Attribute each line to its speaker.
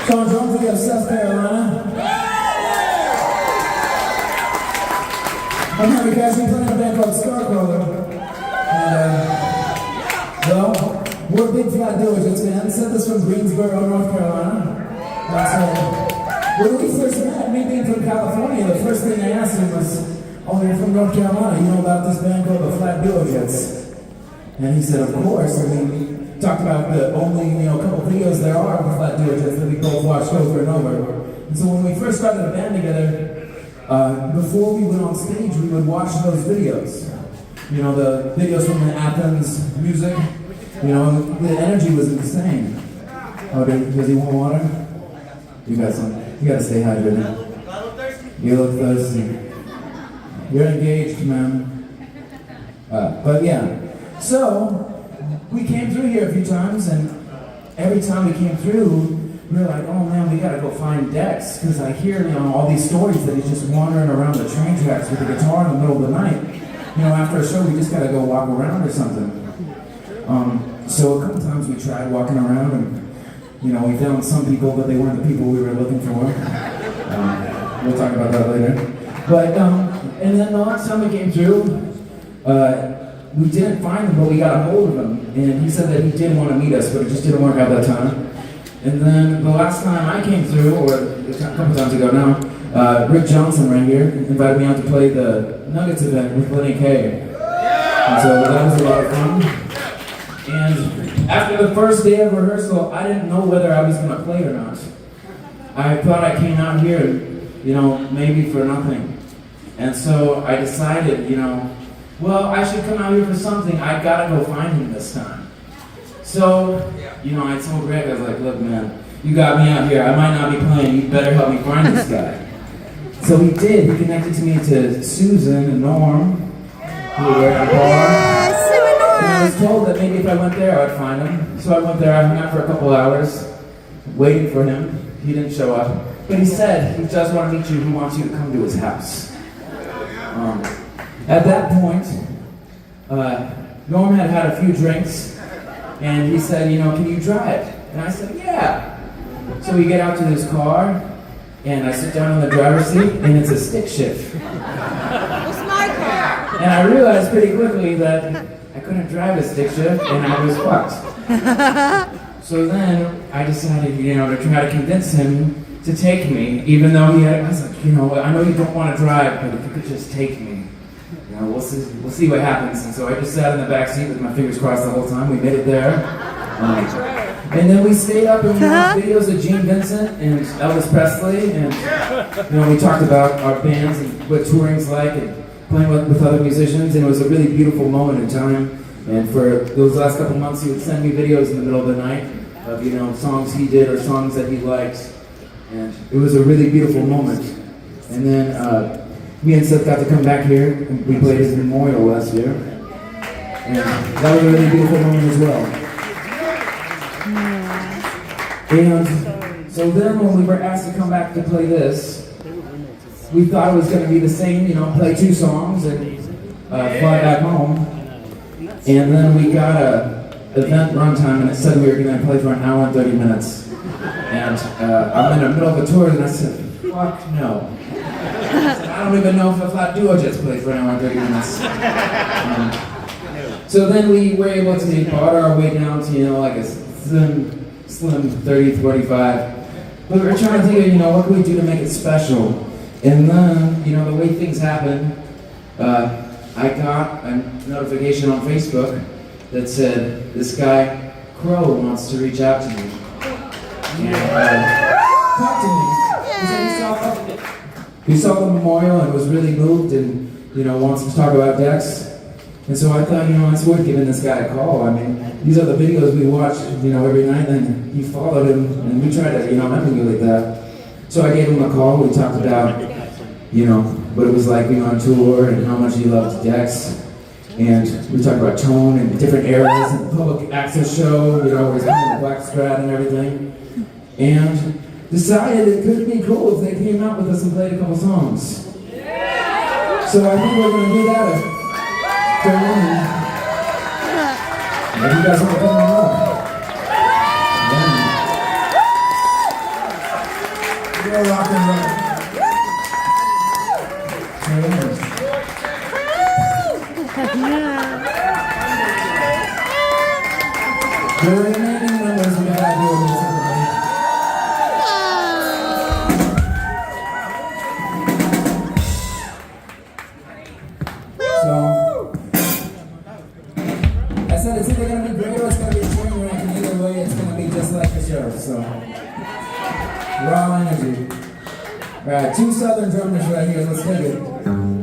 Speaker 1: Sean Jones, we have South Carolina. I'm happy guys, we playing a band called Scarcrawler. And, well, we're big flat diligence fans. Sent us from Greensboro, North Carolina. When we first met, me being from California, the first thing I asked him was, "Oh, you're from North Carolina, you know about this band called the Flat Diligence?" And he said, "Of course." And we talked about the only, couple videos there are of the Flat Diligence that we both watched over and over. And so when we first started a band together, before we went on stage, we would watch those videos. The videos from the Athens music. The energy was insane. Oh, does he want water? You got some. You gotta stay hydrated. You look thirsty. You're engaged, man. But yeah. So, we came through here a few times, and every time we came through, we were like, "Oh man, we gotta go find Dex," because I hear, all these stories that he's just wandering around the train tracks with a guitar in the middle of the night. After a show, we just gotta go walk around or something. So a couple times we tried walking around, and we found some people, but they weren't the people we were looking for. We'll talk about that later. But and then the last time we came through, we didn't find him, but we got a hold of him, and he said that he did want to meet us, but it just didn't work out that time. And then the last time I came through, or a couple times ago now, Rick Johnson right here invited me out to play the Nuggets event with Lenny Kaye. And so that was a lot of fun. And after the first day of rehearsal, I didn't know whether I was going to play or not. I thought I came out here, maybe for nothing. And so I decided, well, I should come out here for something. I gotta go find him this time. So, I told Greg, I was like, "Look, man, you got me out here. I might not be playing. You better help me find this guy." So he did. He connected me to Susan and Norm, who were at a bar. And I was told that maybe if I went there, I'd find him. So I went there. I hung out for a couple hours, waiting for him. He didn't show up. But he said he does want to meet you. He wants you to come to his house. At that point, Norm had a few drinks, and he said, "Can you drive?" And I said, "Yeah." So we get out to his car, and I sit down in the driver's seat, and it's a stick shift.
Speaker 2: It's my car.
Speaker 1: And I realized pretty quickly that I couldn't drive a stick shift, and I was fucked. So then I decided, to try to convince him to take me, even though I was like, I know you don't want to drive, but if you could just take me, we'll see what happens. And so I just sat in the back seat with my fingers crossed the whole time. We made it there. And then we stayed up and we watched videos of Gene Vincent and Elvis Presley, and we talked about our bands and what touring's like and playing with other musicians, and it was a really beautiful moment in time. And for those last couple months, he would send me videos in the middle of the night of songs he did or songs that he liked, and it was a really beautiful moment. And then me and Seth got to come back here, and we played his memorial last year, and that was a really beautiful moment as well. And so then when we were asked to come back to play this, we thought it was going to be the same, play 2 songs and fly back home. And then we got a event runtime, and it said we were going to play for an hour and 30 minutes. And I'm in the middle of a tour, and I said, "Fuck no." I don't even know if a Flat Duo just played for an hour and 30 minutes. So then we were able to barter our way down to, like a slim 30, 45. But we were trying to think of, what can we do to make it special? And then, the way things happen, I got a notification on Facebook that said, this guy, Crow, wants to reach out to me. And talk to me. He said he saw the memorial and was really moved and, wants to talk about Dex. And so I thought, it's worth giving this guy a call. I mean, these are the videos we watch, every night, and he followed him, and we tried to, emulate that. So I gave him a call. We talked about, what it was like being on tour and how much he loved Dex. And we talked about tone and different eras and public access show, where he's playing the Black Strat and everything. And decided it could be cool if they came out with us and played a couple songs. So I think we're going to do that. If you guys want to come on up. The remaining numbers we gotta do with everybody. So, I said it's either gonna be great or it's gonna be a train wreck, and either way it's gonna be just like the show, so. Raw energy. Alright, 2 southern drummers right here, let's take it.